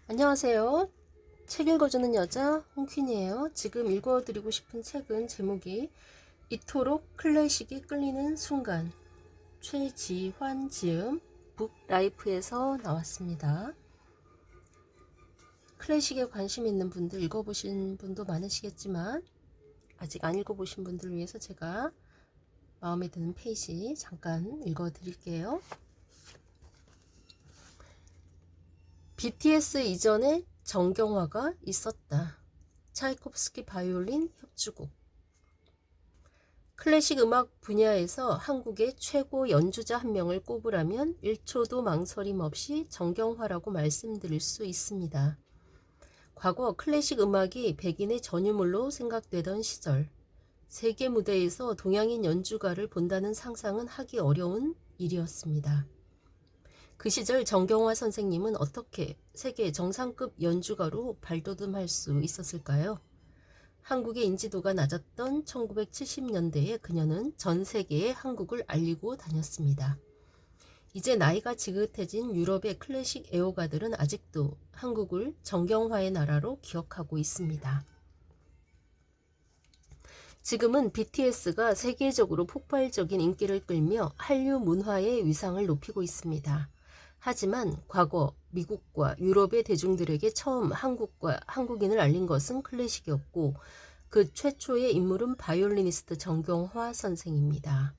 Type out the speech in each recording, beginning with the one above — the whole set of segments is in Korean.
안녕하세요. 책 읽어주는 여자 홍퀸이에요. 지금 읽어드리고 싶은 책은 제목이 이토록 클래식이 끌리는 순간, 최지환 지음 북라이프에서 나왔습니다. 클래식에 관심 있는 분들, 읽어보신 분도 많으시겠지만 아직 안 읽어보신 분들을 위해서 제가 마음에 드는 페이지 잠깐 읽어드릴게요. BTS 이전에 정경화가 있었다. 차이콥스키 바이올린 협주곡. 클래식 음악 분야에서 한국의 최고 연주자 한 명을 꼽으라면 1초도 망설임 없이 정경화라고 말씀드릴 수 있습니다. 과거 클래식 음악이 백인의 전유물로 생각되던 시절, 세계 무대에서 동양인 연주가를 본다는 상상은 하기 어려운 일이었습니다. 그 시절 정경화 선생님은 어떻게 세계 정상급 연주가로 발돋움할 수 있었을까요? 한국의 인지도가 낮았던 1970년대에 그녀는 전 세계에 한국을 알리고 다녔습니다. 이제 나이가 지긋해진 유럽의 클래식 애호가들은 아직도 한국을 정경화의 나라로 기억하고 있습니다. 지금은 BTS가 세계적으로 폭발적인 인기를 끌며 한류 문화의 위상을 높이고 있습니다. 하지만 과거 미국과 유럽의 대중들에게 처음 한국과 한국인을 알린 것은 클래식이었고 그 최초의 인물은 바이올리니스트 정경화 선생입니다.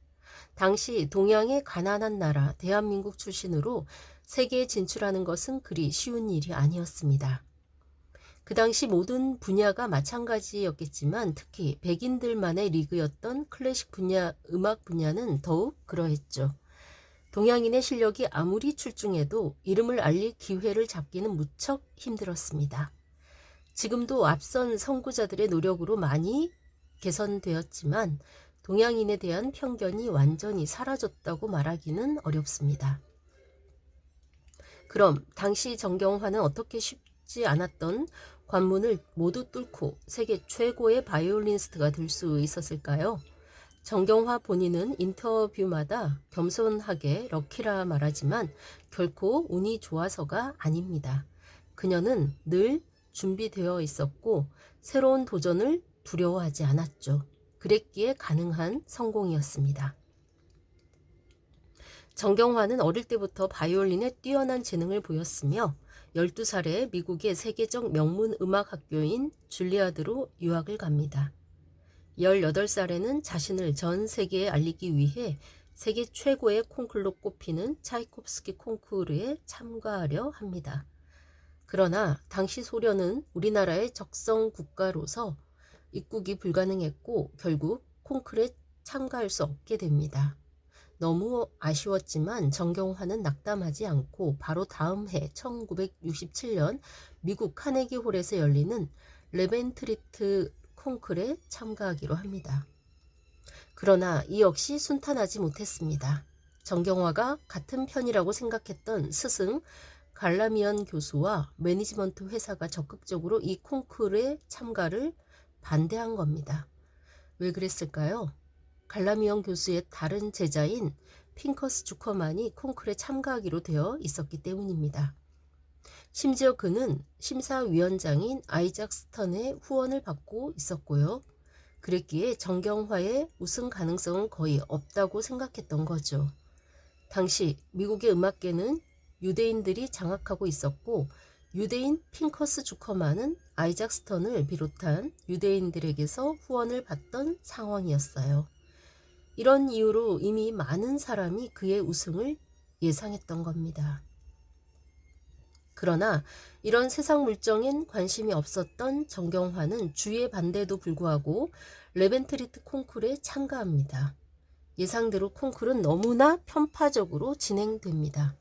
당시 동양의 가난한 나라 대한민국 출신으로 세계에 진출하는 것은 그리 쉬운 일이 아니었습니다. 그 당시 모든 분야가 마찬가지였겠지만 특히 백인들만의 리그였던 클래식 분야, 음악 분야는 더욱 그러했죠. 동양인의 실력이 아무리 출중해도 이름을 알릴 기회를 잡기는 무척 힘들었습니다. 지금도 앞선 선구자들의 노력으로 많이 개선되었지만 동양인에 대한 편견이 완전히 사라졌다고 말하기는 어렵습니다. 그럼 당시 정경화는 어떻게 쉽지 않았던 관문을 모두 뚫고 세계 최고의 바이올리니스트가 될 수 있었을까요? 정경화 본인은 인터뷰마다 겸손하게 럭키라 말하지만 결코 운이 좋아서가 아닙니다. 그녀는 늘 준비되어 있었고 새로운 도전을 두려워하지 않았죠. 그랬기에 가능한 성공이었습니다. 정경화는 어릴 때부터 바이올린에 뛰어난 재능을 보였으며 12살에 미국의 세계적 명문 음악 학교인 줄리아드로 유학을 갑니다. 18살에는 자신을 전 세계에 알리기 위해 세계 최고의 콩쿨로 꼽히는 차이콥스키 콩쿠르에 참가하려 합니다. 그러나 당시 소련은 우리나라의 적성 국가로서 입국이 불가능했고 결국 콩쿠르에 참가할 수 없게 됩니다. 너무 아쉬웠지만 정경화는 낙담하지 않고 바로 다음 해 1967년 미국 카네기 홀에서 열리는 레벤트리트 콩쿨에 참가하기로 합니다. 그러나 이 역시 순탄하지 못했습니다. 정경화가 같은 편이라고 생각했던 스승 갈라미언 교수와 매니지먼트 회사가 적극적으로 이 콩쿨의 참가를 반대한 겁니다. 왜 그랬을까요? 갈라미언 교수의 다른 제자인 핑커스 주커만이 콩쿨에 참가하기로 되어 있었기 때문입니다. 심지어 그는 심사위원장인 아이작 스턴의 후원을 받고 있었고요. 그랬기에 정경화의 우승 가능성은 거의 없다고 생각했던 거죠. 당시 미국의 음악계는 유대인들이 장악하고 있었고 유대인 핑커스 주커만은 아이작 스턴을 비롯한 유대인들에게서 후원을 받던 상황이었어요. 이런 이유로 이미 많은 사람이 그의 우승을 예상했던 겁니다. 그러나 이런 세상 물정엔 관심이 없었던 정경화는 주의 반대에도 불구하고 레벤트리트 콩쿨에 참가합니다. 예상대로 콩쿨은 너무나 편파적으로 진행됩니다.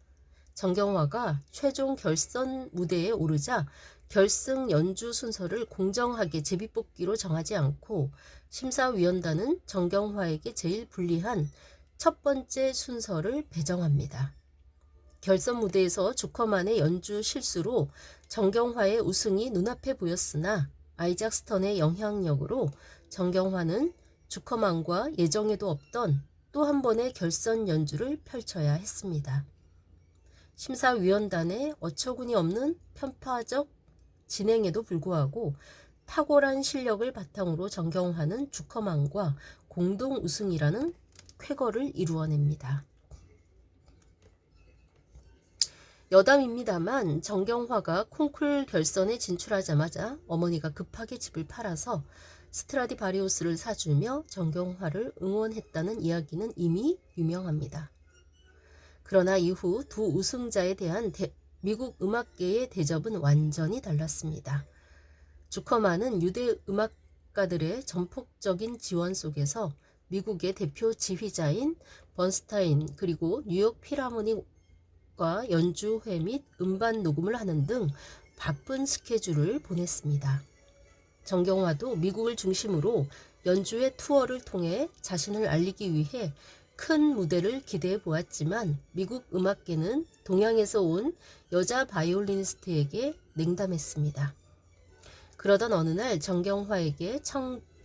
정경화가 최종 결선 무대에 오르자 결승 연주 순서를 공정하게 제비뽑기로 정하지 않고 심사위원단은 정경화에게 제일 불리한 첫 번째 순서를 배정합니다. 결선 무대에서 주커만의 연주 실수로 정경화의 우승이 눈앞에 보였으나 아이작 스턴의 영향력으로 정경화는 주커만과 예정에도 없던 또 한 번의 결선 연주를 펼쳐야 했습니다. 심사위원단의 어처구니 없는 편파적 진행에도 불구하고 탁월한 실력을 바탕으로 정경화는 주커만과 공동 우승이라는 쾌거를 이루어냅니다. 여담입니다만 정경화가 콩쿨 결선에 진출하자마자 어머니가 급하게 집을 팔아서 스트라디바리우스를 사주며 정경화를 응원했다는 이야기는 이미 유명합니다. 그러나 이후 두 우승자에 대한 미국 음악계의 대접은 완전히 달랐습니다. 주커만은 유대 음악가들의 전폭적인 지원 속에서 미국의 대표 지휘자인 번스타인 그리고 뉴욕 필하모닉과 연주회 및 음반 녹음을 하는 등 바쁜 스케줄을 보냈습니다. 정경화도 미국을 중심으로 연주회 투어를 통해 자신을 알리기 위해 큰 무대를 기대해 보았지만 미국 음악계는 동양에서 온 여자 바이올리니스트에게 냉담했습니다. 그러던 어느 날 정경화에게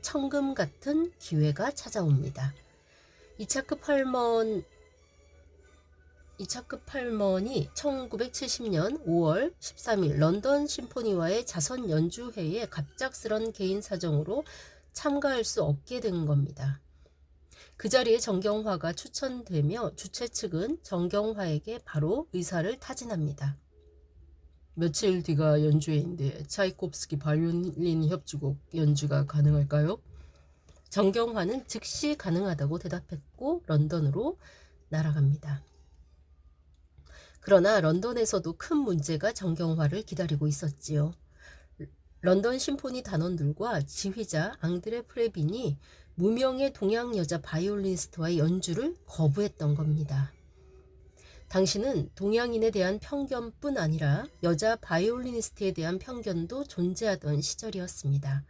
청금 같은 기회가 찾아옵니다. 이차크 팔먼이 1970년 5월 13일 런던 심포니와의 자선 연주회에 갑작스런 개인 사정으로 참가할 수 없게 된 겁니다. 그 자리에 정경화가 추천되며 주최 측은 정경화에게 바로 의사를 타진합니다. 며칠 뒤가 연주회인데 차이콥스키 바이올린 협주곡 연주가 가능할까요? 정경화는 즉시 가능하다고 대답했고 런던으로 날아갑니다. 그러나 런던에서도 큰 문제가 정경화를 기다리고 있었지요. 런던 심포니 단원들과 지휘자 앙드레 프레빈이 무명의 동양 여자 바이올리니스트와의 연주를 거부했던 겁니다. 당시는 동양인에 대한 편견뿐 아니라 여자 바이올리니스트에 대한 편견도 존재하던 시절이었습니다.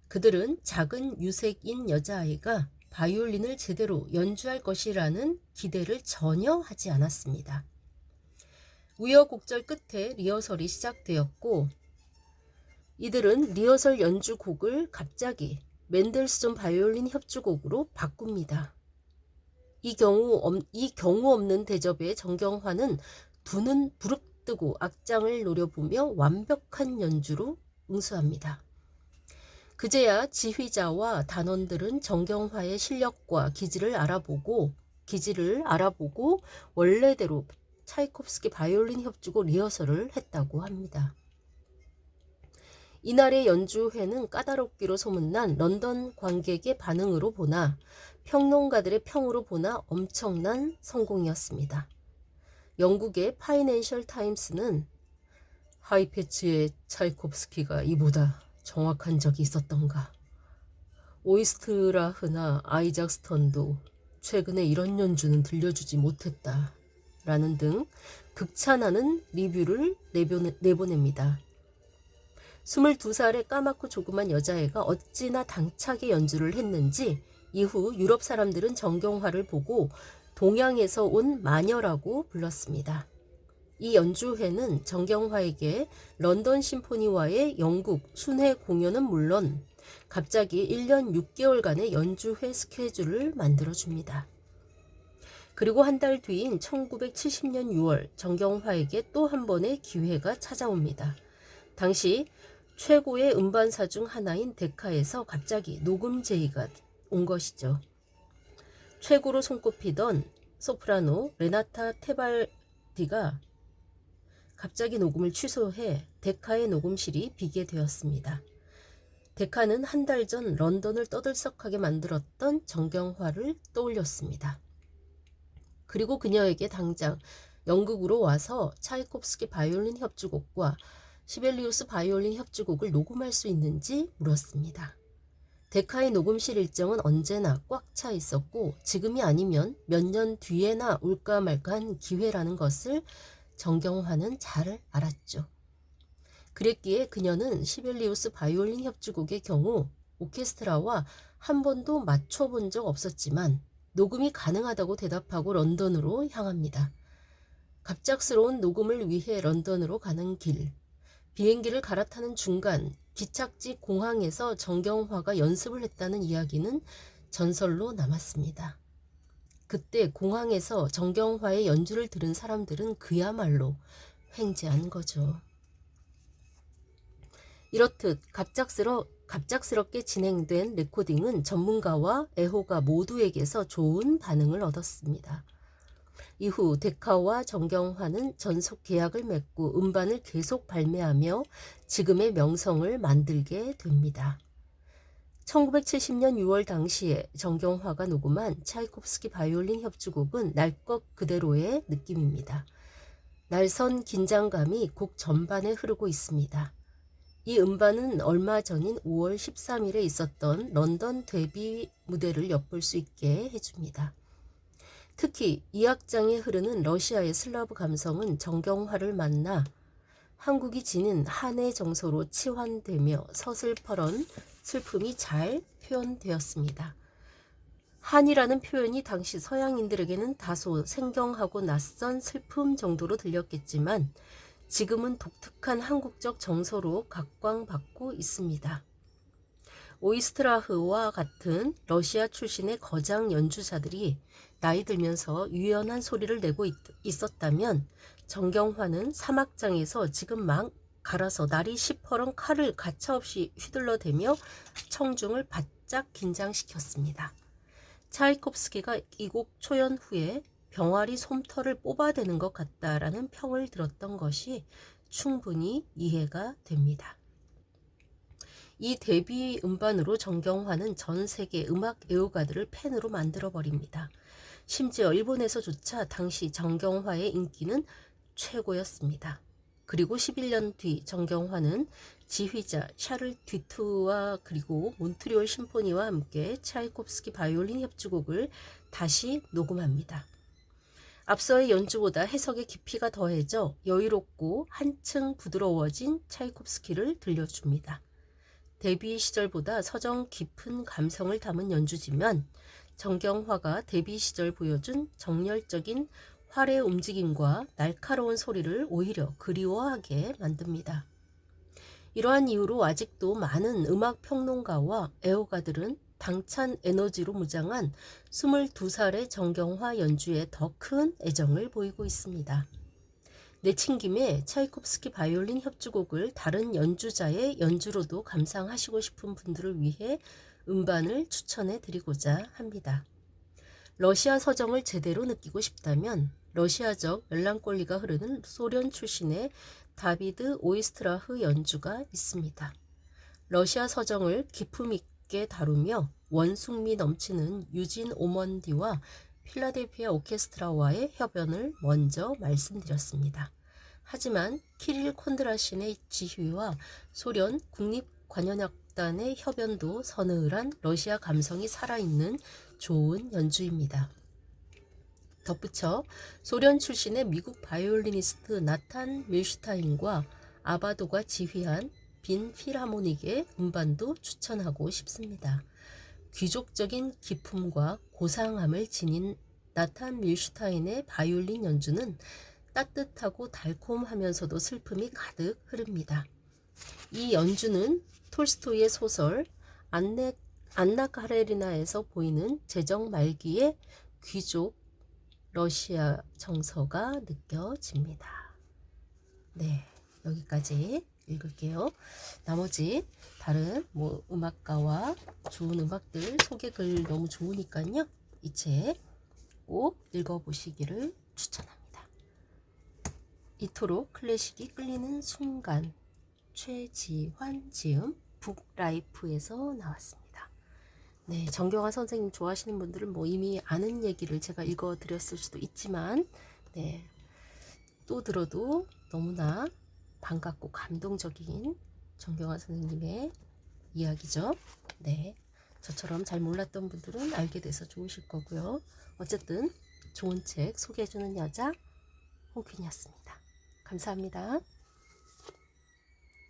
그들은 작은 유색인 여자아이가 바이올린을 제대로 연주할 것이라는 기대를 전혀 하지 않았습니다. 우여곡절 끝에 리허설이 시작되었고 이들은 리허설 연주곡을 갑자기 멘델스존 바이올린 협주곡으로 바꿉니다. 이 경우 없는 대접에 정경화는 두 눈 부릅뜨고 악장을 노려보며 완벽한 연주로 응수합니다. 그제야 지휘자와 단원들은 정경화의 실력과 기질을 알아보고 원래대로 차이콥스키 바이올린 협주곡 리허설을 했다고 합니다. 이날의 연주회는 까다롭기로 소문난 런던 관객의 반응으로 보나 평론가들의 평으로 보나 엄청난 성공이었습니다. 영국의 파이낸셜 타임스는 하이패치의 차이콥스키가 이보다 정확한 적이 있었던가. 오이스트라흐나 아이작 스턴도 최근에 이런 연주는 들려주지 못했다. 라는 등 극찬하는 리뷰를 내보냅니다. 22살의 까맣고 조그만 여자애가 어찌나 당차게 연주를 했는지 이후 유럽 사람들은 정경화를 보고 동양에서 온 마녀라고 불렀습니다. 이 연주회는 정경화에게 런던 심포니와의 영국 순회 공연은 물론 갑자기 1년 6개월간의 연주회 스케줄을 만들어줍니다. 그리고 한 달 뒤인 1970년 6월 정경화에게 또 한 번의 기회가 찾아옵니다. 당시 최고의 음반사 중 하나인 데카에서 갑자기 녹음 제의가 온 것이죠. 최고로 손꼽히던 소프라노 레나타 테발디가 갑자기 녹음을 취소해 데카의 녹음실이 비게 되었습니다. 데카는 한 달 전 런던을 떠들썩하게 만들었던 정경화를 떠올렸습니다. 그리고 그녀에게 당장 영국으로 와서 차이콥스키 바이올린 협주곡과 시벨리우스 바이올린 협주곡을 녹음할 수 있는지 물었습니다. 데카의 녹음실 일정은 언제나 꽉 차 있었고 지금이 아니면 몇 년 뒤에나 올까 말까한 기회라는 것을 정경화는 잘 알았죠. 그랬기에 그녀는 시벨리우스 바이올린 협주곡의 경우 오케스트라와 한 번도 맞춰본 적 없었지만 녹음이 가능하다고 대답하고 런던으로 향합니다. 갑작스러운 녹음을 위해 런던으로 가는 길, 비행기를 갈아타는 중간 기착지 공항에서 정경화가 연습을 했다는 이야기는 전설로 남았습니다. 그때 공항에서 정경화의 연주를 들은 사람들은 그야말로 횡재한 거죠. 이렇듯 갑작스럽게 진행된 레코딩은 전문가와 애호가 모두에게서 좋은 반응을 얻었습니다. 이후 데카와 정경화는 전속 계약을 맺고 음반을 계속 발매하며 지금의 명성을 만들게 됩니다. 1970년 6월 당시에 정경화가 녹음한 차이콥스키 바이올린 협주곡은 날 것 그대로의 느낌입니다. 날선 긴장감이 곡 전반에 흐르고 있습니다. 이 음반은 얼마 전인 5월 13일에 있었던 런던 데뷔 무대를 엿볼 수 있게 해줍니다. 특히 이 악장에 흐르는 러시아의 슬라브 감성은 정경화를 만나 한국이 지닌 한의 정서로 치환되며 서슬퍼런 슬픔이 잘 표현되었습니다. 한이라는 표현이 당시 서양인들에게는 다소 생경하고 낯선 슬픔 정도로 들렸겠지만 지금은 독특한 한국적 정서로 각광받고 있습니다. 오이스트라흐와 같은 러시아 출신의 거장 연주자들이 나이 들면서 유연한 소리를 내고 있었다면 정경화는 사막장에서 지금 막 갈아서 날이 시퍼런 칼을 가차없이 휘둘러대며 청중을 바짝 긴장시켰습니다. 차이콥스키가 이 곡 초연 후에 병아리 솜털을 뽑아대는 것 같다라는 평을 들었던 것이 충분히 이해가 됩니다. 이 데뷔 음반으로 정경화는 전 세계 음악 애호가들을 팬으로 만들어버립니다. 심지어 일본에서조차 당시 정경화의 인기는 최고였습니다. 그리고 11년 뒤 정경화는 지휘자 샤를 뒤트와 그리고 몬트리올 심포니와 함께 차이콥스키 바이올린 협주곡을 다시 녹음합니다. 앞서의 연주보다 해석의 깊이가 더해져 여유롭고 한층 부드러워진 차이콥스키를 들려줍니다. 데뷔 시절보다 서정 깊은 감성을 담은 연주지만 정경화가 데뷔 시절 보여준 정열적인 활의 움직임과 날카로운 소리를 오히려 그리워하게 만듭니다. 이러한 이유로 아직도 많은 음악 평론가와 애호가들은 당찬 에너지로 무장한 22살의 정경화 연주에 더 큰 애정을 보이고 있습니다. 내친김에 차이콥스키 바이올린 협주곡을 다른 연주자의 연주로도 감상하시고 싶은 분들을 위해 음반을 추천해 드리고자 합니다. 러시아 서정을 제대로 느끼고 싶다면 러시아적 멜랑콜리가 흐르는 소련 출신의 다비드 오이스트라흐 연주가 있습니다. 러시아 서정을 기품 있게 다루며 원숭미 넘치는 유진 오먼디와 필라델피아 오케스트라와의 협연을 먼저 말씀드렸습니다. 하지만 키릴 콘드라신의 지휘와 소련 국립관현악단의 협연도 서늘한 러시아 감성이 살아있는 좋은 연주입니다. 덧붙여 소련 출신의 미국 바이올리니스트 나탄 밀슈타인과 아바도가 지휘한 빈 필하모닉의 음반도 추천하고 싶습니다. 귀족적인 기품과 고상함을 지닌 나탄 밀슈타인의 바이올린 연주는 따뜻하고 달콤하면서도 슬픔이 가득 흐릅니다. 이 연주는 톨스토이의 소설 안나 카레리나에서 보이는 제정 말기의 귀족 러시아 정서가 느껴집니다. 네, 여기까지 읽을게요. 나머지 다른 음악가와 좋은 음악들 소개글 너무 좋으니까요. 이 책 꼭 읽어보시기를 추천합니다. 이토록 클래식이 끌리는 순간, 최지환 지음 북라이프에서 나왔습니다. 네, 정경화 선생님 좋아하시는 분들은 이미 아는 얘기를 제가 읽어드렸을 수도 있지만 네, 또 들어도 너무나 반갑고 감동적인 정경화 선생님의 이야기죠. 네, 저처럼 잘 몰랐던 분들은 알게 돼서 좋으실 거고요. 어쨌든 좋은 책 소개해주는 여자 홍균이었습니다. 감사합니다.